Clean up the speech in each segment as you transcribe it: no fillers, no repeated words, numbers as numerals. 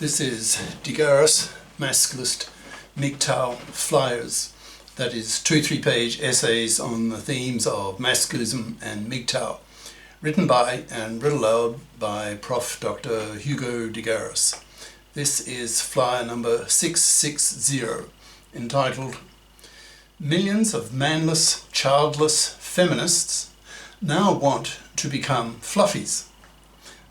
This is Garis, Masculist, MGTOW flyers. That is 2-3 page essays on the themes of masculism and MGTOW, written by and read aloud by Prof. Dr. Hugo de Garis. This is flyer number 660, entitled "Millions of manless, childless feminists now want to become fluffies.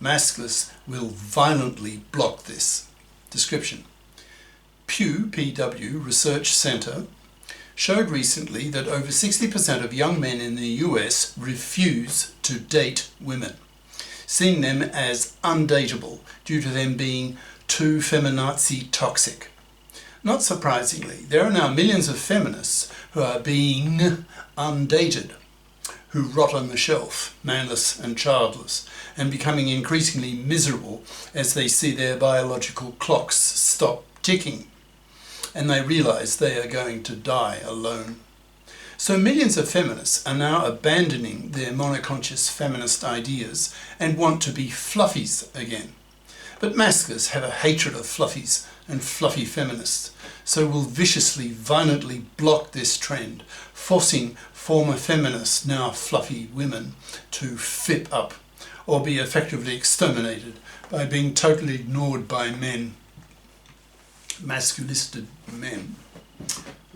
Masculists will violently block this." Description: PEW Research Center showed recently that over 60% of young men in the US refuse to date women, seeing them as undateable due to them being too feminazi toxic. Not surprisingly, there are now millions of feminists who are being undated, who rot on the shelf, manless and childless, and becoming increasingly miserable as they see their biological clocks stop ticking, and they realize they are going to die alone. So millions of feminists are now abandoning their monoconscious feminist ideas and want to be fluffies again. But masculists have a hatred of fluffies and fluffy feminists, so will viciously, violently block this trend, forcing former-feminist-now-fluffie women to flip up or be effectively exterminated by being totally ignored by men, masculisted men.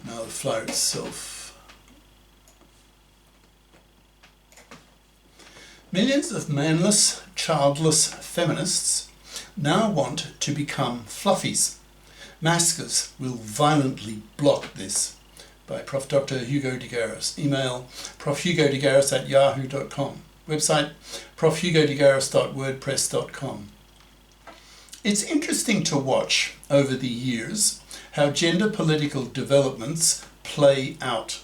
Now the flyer itself. Millions of manless, childless feminists now want to become fluffies. Masculists will violently block this. By Prof. Dr. Hugo de Garis. Email profhugodegaris@yahoo.com. Website profhugodegaris.wordpress.com. It's interesting to watch over the years how gender political developments play out.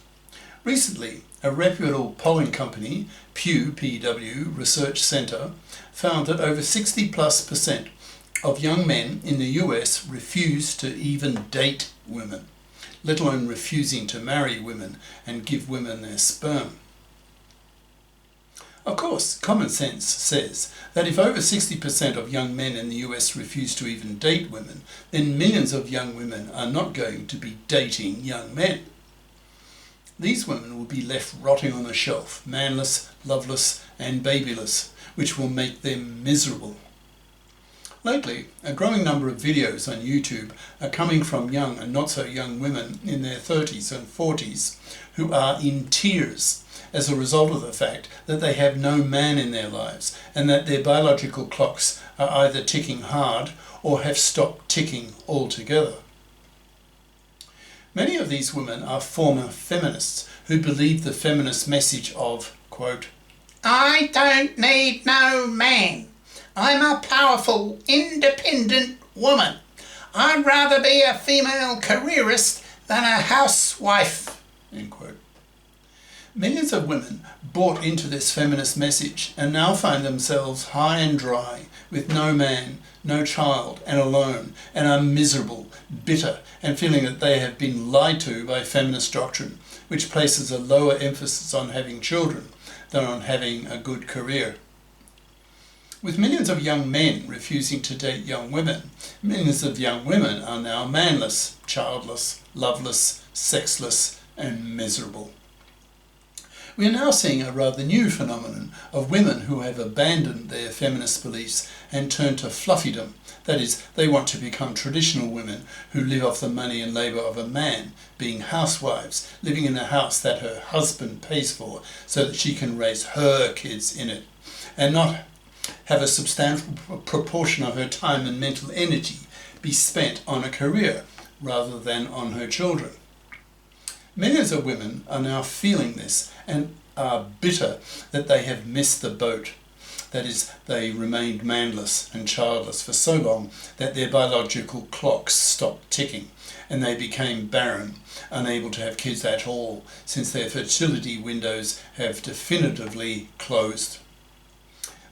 Recently, a reputable polling company, PEW Research Center, found that over 60+% of young men in the US refuse to even date women, let alone refusing to marry women and give women their sperm. Of course, common sense says that if over 60% of young men in the US refuse to even date women, then millions of young women are not going to be dating young men. These women will be left rotting on a shelf, manless, loveless and babyless, which will make them miserable. Lately, a growing number of videos on YouTube are coming from young and not so young women in their 30s and 40s who are in tears as a result of the fact that they have no man in their lives and that their biological clocks are either ticking hard or have stopped ticking altogether. Many of these women are former feminists who believe the feminist message of, quote, "I don't need no man. I'm a powerful, independent woman. I'd rather be a female careerist than a housewife," end quote. Millions of women bought into this feminist message and now find themselves high and dry, with no man, no child, and alone, and are miserable, bitter, and feeling that they have been lied to by feminist doctrine, which places a lower emphasis on having children than on having a good career. With millions of young men refusing to date young women, millions of young women are now manless, childless, loveless, sexless, and miserable. We are now seeing a rather new phenomenon of women who have abandoned their feminist beliefs and turned to fluffydom. That is, they want to become traditional women who live off the money and labour of a man, being housewives, living in a house that her husband pays for so that she can raise her kids in it, and not have a substantial proportion of her time and mental energy be spent on a career rather than on her children. Millions of women are now feeling this and are bitter that they have missed the boat. That is, they remained manless and childless for so long that their biological clocks stopped ticking and they became barren, unable to have kids at all, since their fertility windows have definitively closed.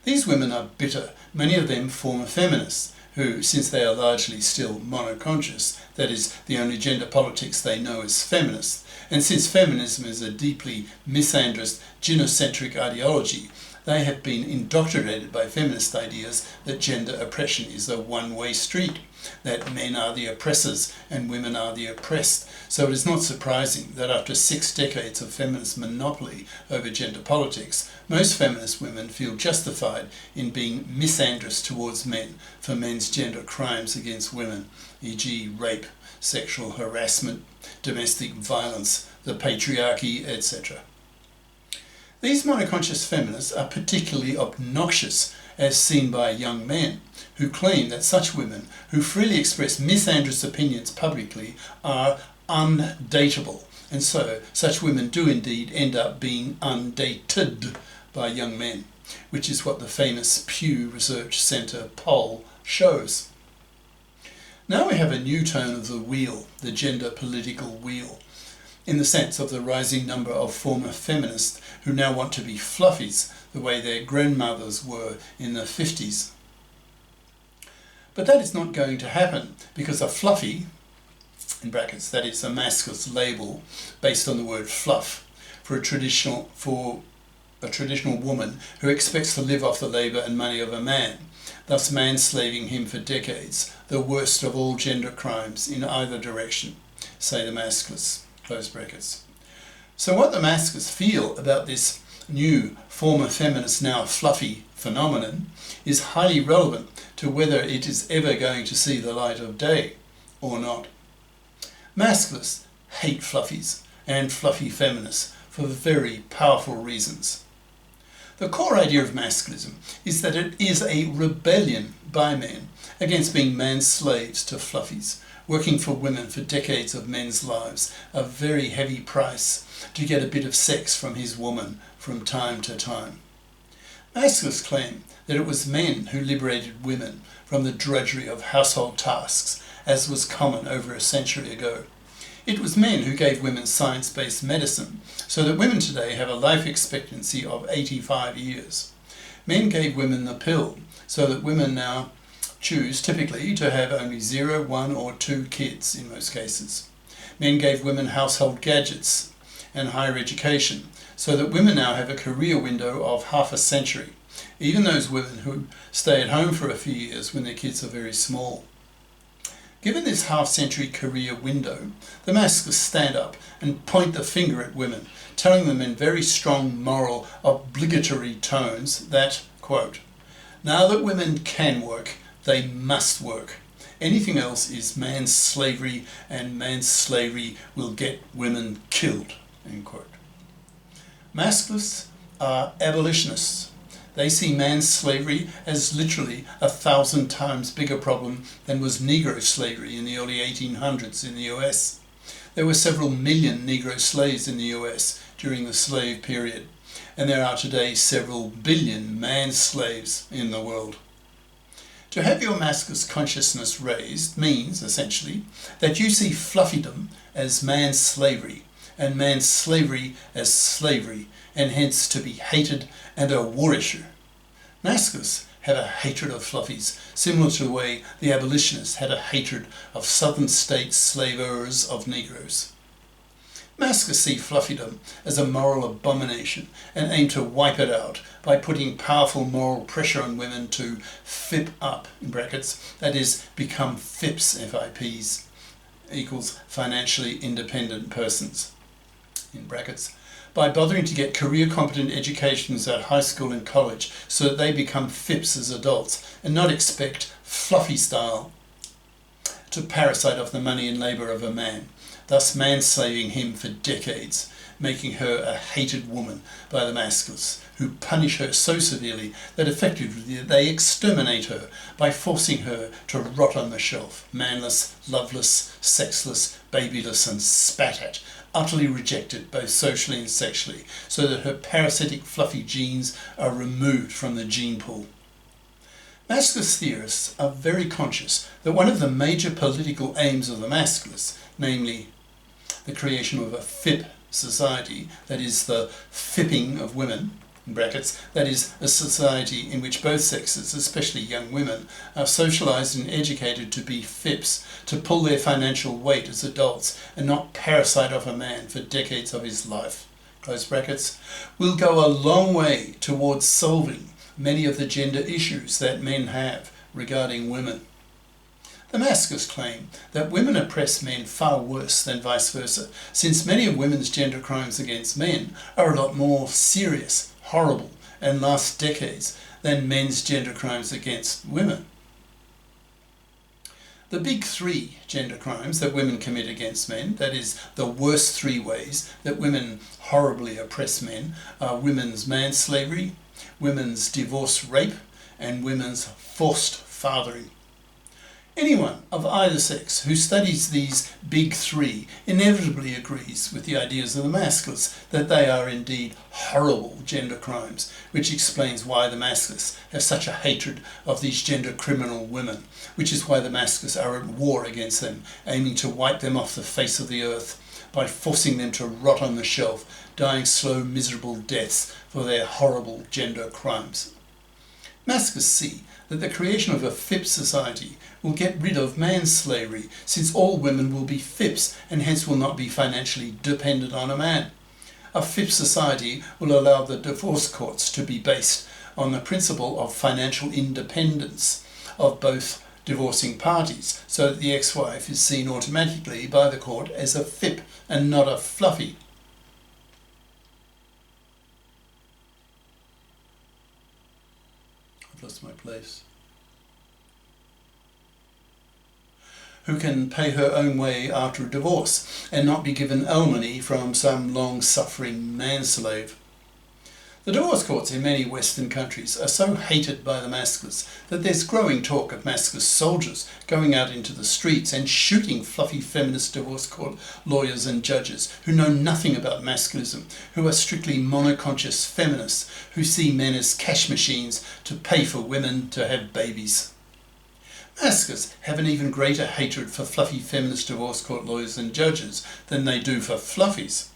These women are bitter, many of them former feminists, who, since they are largely still monoconscious, that is, the only gender politics they know is feminist, and since feminism is a deeply misandrist, gynocentric ideology, They have been indoctrinated by feminist ideas that gender oppression is a one-way street, that men are the oppressors and women are the oppressed. So it is not surprising that after 6 decades of feminist monopoly over gender politics, most feminist women feel justified in being misandrous towards men for men's gender crimes against women, e.g. rape, sexual harassment, domestic violence, the patriarchy, etc. These monoconscious feminists are particularly obnoxious as seen by young men who claim that such women who freely express misandrous opinions publicly are undateable, and so such women do indeed end up being undated by young men, which is what the famous PEW Research Center poll shows. Now we have a new turn of the wheel, the gender political wheel, in the sense of the rising number of former feminists who now want to be fluffies the way their grandmothers were in the 50s. But that is not going to happen because a fluffie, in brackets, that is a masculine label based on the word fluff for a traditional woman who expects to live off the labour and money of a man, thus manslaving him for decades, the worst of all gender crimes in either direction, say the Masculists. Close brackets. So what the Masculists feel about this new former feminist-now-fluffie phenomenon is highly relevant to whether it is ever going to see the light of day or not. Masculists hate fluffies and fluffy feminists for very powerful reasons. The core idea of masculism is that it is a rebellion by men against being man's slaves to fluffies, working for women for decades of men's lives, a very heavy price to get a bit of sex from his woman from time to time. Masculists claim that it was men who liberated women from the drudgery of household tasks, as was common over a century ago. It was men who gave women science-based medicine, so that women today have a life expectancy of 85 years. Men gave women the pill, so that women now choose typically to have only 0, 1 or 2 kids in most cases. Men gave women household gadgets and higher education, so that women now have a career window of half a century, even those women who stay at home for a few years when their kids are very small. Given this half-century career window, the Masculists stand up and point the finger at women, telling them in very strong moral obligatory tones that, quote, "Now that women can work, they must work. Anything else is man's slavery, and man's slavery will get women killed," end quote. Masculists are abolitionists. They see man's slavery as literally 1,000 times bigger problem than was Negro slavery in the early 1800s in the US. There were several million Negro slaves in the US during the slave period, and there are today several billion man slaves in the world. To have your masculine consciousness raised means, essentially, that you see fluffydom as man's slavery, and man's slavery as slavery, and hence to be hated and a war issue. Masculists have a hatred of fluffies, similar to the way the abolitionists had a hatred of southern states' slavers of Negroes. Masculists see fluffydom as a moral abomination and aim to wipe it out by putting powerful moral pressure on women to FIP up, in brackets, that is, become FIPs, FIPs, equals financially independent persons, in brackets, by bothering to get career competent educations at high school and college so that they become FIPs as adults and not expect fluffy style to parasite off the money and labour of a man, thus manslaving him for decades, making her a hated woman by the Masculists, who punish her so severely that effectively they exterminate her by forcing her to rot on the shelf, manless, loveless, sexless, babyless and spat at, utterly rejected both socially and sexually, so that her parasitic fluffy genes are removed from the gene pool. Masculist theorists are very conscious that one of the major political aims of the Masculists, namely the creation of a FIP society, that is the fipping of women, in brackets, that is a society in which both sexes, especially young women, are socialised and educated to be FIPs, to pull their financial weight as adults and not parasite off a man for decades of his life, close brackets, will go a long way towards solving many of the gender issues that men have regarding women. The Masculists claim that women oppress men far worse than vice versa, since many of women's gender crimes against men are a lot more serious, horrible, and last decades than men's gender crimes against women. The big three gender crimes that women commit against men, that is, the worst three ways that women horribly oppress men, are women's manslavery, women's divorce rape, and women's forced fathering. Anyone of either sex who studies these big three inevitably agrees with the ideas of the Masculists that they are indeed horrible gender crimes, which explains why the Masculists have such a hatred of these gender criminal women, which is why the Masculists are at war against them, aiming to wipe them off the face of the earth by forcing them to rot on the shelf, dying slow, miserable deaths for their horrible gender crimes. Masculists see that the creation of a FIP society will get rid of manslavery, since all women will be FIPs and hence will not be financially dependent on a man. A FIP society will allow the divorce courts to be based on the principle of financial independence of both divorcing parties, so that the ex-wife is seen automatically by the court as a FIP and not a fluffy. I've lost my place. Who can pay her own way after a divorce and not be given alimony from some long-suffering manslave. The divorce courts in many Western countries are so hated by the Masculists that there's growing talk of Masculist soldiers going out into the streets and shooting fluffy feminist divorce court lawyers and judges who know nothing about masculism, who are strictly monoconscious feminists, who see men as cash machines to pay for women to have babies. Masculists have an even greater hatred for fluffy feminist divorce court lawyers and judges than they do for fluffies.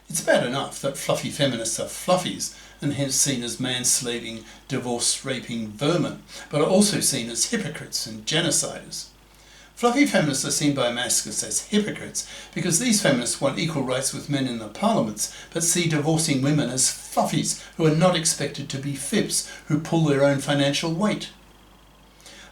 It's bad enough that fluffy feminists are fluffies and hence seen as manslaving, divorce-raping vermin, but are also seen as hypocrites and genociders. Fluffy feminists are seen by Masculists as hypocrites because these feminists want equal rights with men in the parliaments, but see divorcing women as fluffies who are not expected to be FIPs who pull their own financial weight.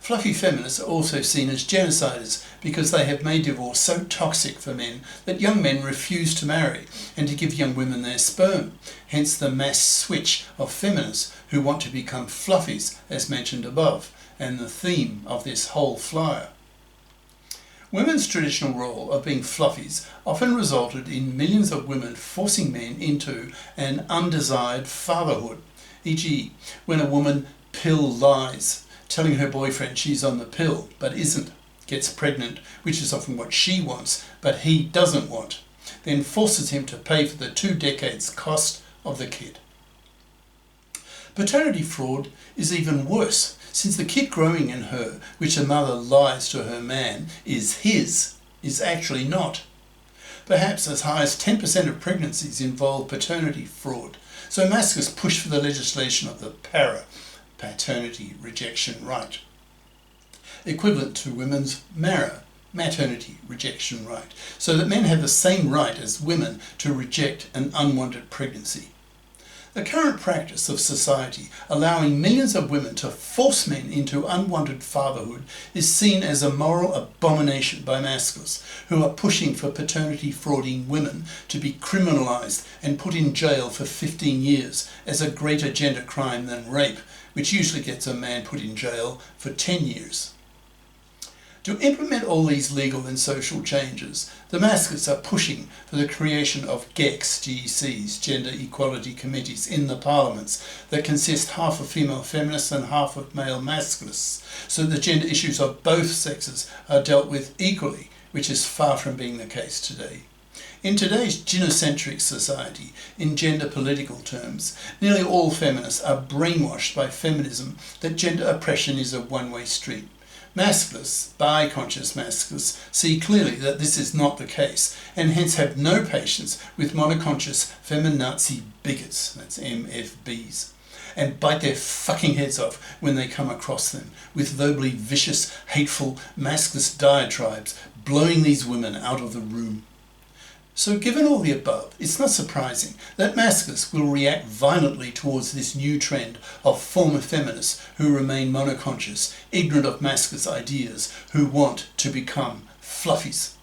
Fluffy feminists are also seen as genociders because they have made divorce so toxic for men that young men refuse to marry and to give young women their sperm, hence the mass switch of feminists who want to become fluffies, as mentioned above, and the theme of this whole flyer. Women's traditional role of being fluffies often resulted in millions of women forcing men into an undesired fatherhood, e.g. when a woman pill lies, telling her boyfriend she's on the pill but isn't, gets pregnant, which is often what she wants but he doesn't want, then forces him to pay for the 2 decades cost of the kid. Paternity fraud is even worse, since the kid growing in her, which a mother lies to her man is his, is actually not. Perhaps as high as 10% of pregnancies involve paternity fraud, so Masculists push for the legislation of the paternity rejection right, equivalent to women's maternity rejection right, so that men have the same right as women to reject an unwanted pregnancy. The current practice of society allowing millions of women to force men into unwanted fatherhood is seen as a moral abomination by Masculists, who are pushing for paternity frauding women to be criminalised and put in jail for 15 years as a greater gender crime than rape, which usually gets a man put in jail for 10 years. To implement all these legal and social changes, the Masculists are pushing for the creation of GECs, Gender Equality Committees, in the parliaments that consist half of female feminists and half of male Masculists, so the gender issues of both sexes are dealt with equally, which is far from being the case today. In today's gynocentric society, in gender political terms, nearly all feminists are brainwashed by feminism that gender oppression is a one-way street. Masculists, bi-conscious Masculists, see clearly that this is not the case and hence have no patience with monoconscious feminazi bigots, that's MFBs, and bite their fucking heads off when they come across them with verbally vicious, hateful Masculist diatribes, blowing these women out of the room. So given all the above, it's not surprising that Masculists will react violently towards this new trend of former feminists who remain monoconscious, ignorant of Masculist ideas, who want to become Fluffies.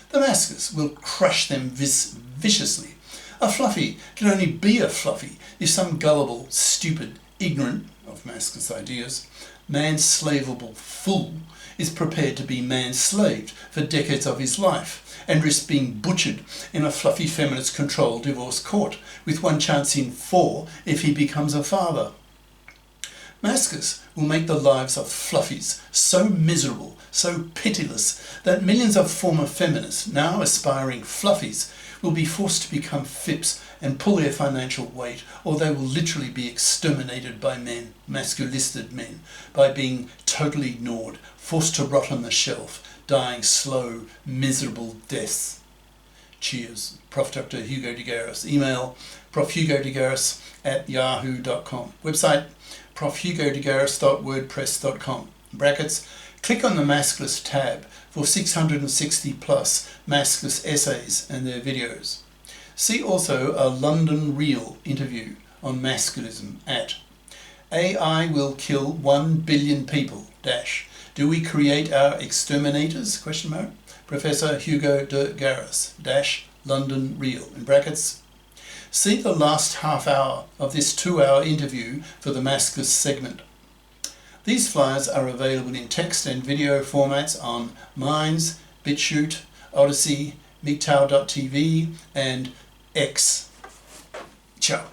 The Masculists will crush them viciously. A fluffy can only be a fluffy if some gullible, stupid, ignorant of Masculist ideas, man-slavable fool is prepared to be man-slaved for decades of his life and risk being butchered in a fluffy feminist-controlled divorce court, with one chance in 4 if he becomes a father. Masculists will make the lives of fluffies so miserable, so pitiless, that millions of former feminists, now aspiring fluffies, will be forced to become fips and pull their financial weight, or they will literally be exterminated by men, masculisted men, by being totally ignored, forced to rot on the shelf, dying slow, miserable deaths. Cheers. Prof. Dr. Hugo de Garis. Email profhugodegaris@yahoo.com. Website profhugodegaris.wordpress.com. Brackets. Click on the Masculist tab for 660 plus Masculist essays and their videos. See also a London Reel interview on Masculism at AI will kill 1 billion people, do we create our exterminators, ? Professor Hugo de Garis, London Reel, in brackets. See the last half hour of this 2-hour interview for the Masculist segment. These flyers are available in text and video formats on Minds, BitChute, Odyssey, MGTOW.tv and X. Ciao.